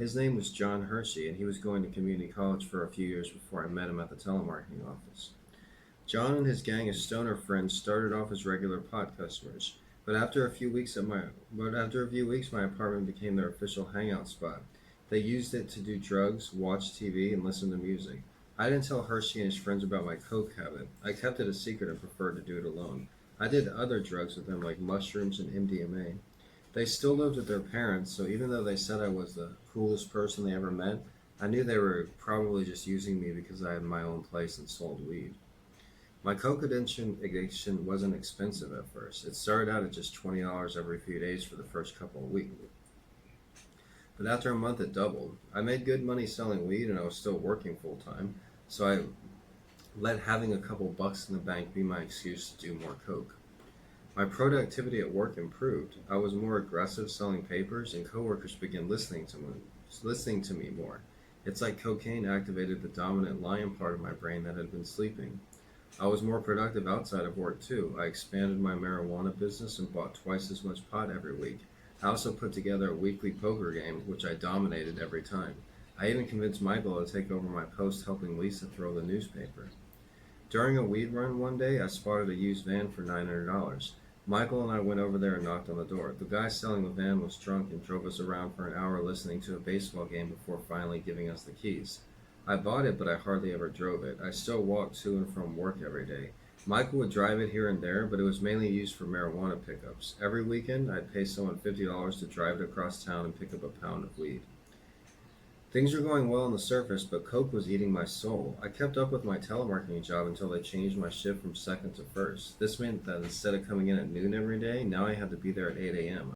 His name was John Hershey, and he was going to community college for a few years before I met him at the telemarketing office. John and his gang of stoner friends started off as regular pot customers, but after a few weeks, my apartment became their official hangout spot. They used it to do drugs, watch TV, and listen to music. I didn't tell Hershey and his friends about my coke habit. I kept it a secret and preferred to do it alone. I did other drugs with them like mushrooms and MDMA. They still lived with their parents, so even though they said I was the coolest person they ever met, I knew they were probably just using me because I had my own place and sold weed. My addiction wasn't expensive at first. It started out at just $20 every few days for the first couple of weeks. But after a month, it doubled. I made good money selling weed and I was still working full time, so I let having a couple bucks in the bank be my excuse to do more coke. My productivity at work improved. I was more aggressive selling papers, and coworkers began listening to me more. It's like cocaine activated the dominant lion part of my brain that had been sleeping. I was more productive outside of work too. I expanded my marijuana business and bought twice as much pot every week. I also put together a weekly poker game, which I dominated every time. I even convinced Michael to take over my post helping Lisa throw the newspaper. During a weed run one day, I spotted a used van for $900. Michael and I went over there and knocked on the door. The guy selling the van was drunk and drove us around for an hour listening to a baseball game before finally giving us the keys. I bought it, but I hardly ever drove it. I still walk to and from work every day. Michael would drive it here and there, but it was mainly used for marijuana pickups. Every weekend, I'd pay someone $50 to drive it across town and pick up a pound of weed. Things were going well on the surface, but coke was eating my soul. I kept up with my telemarketing job until they changed my shift from second to first. This meant that instead of coming in at noon every day, now I had to be there at 8 a.m.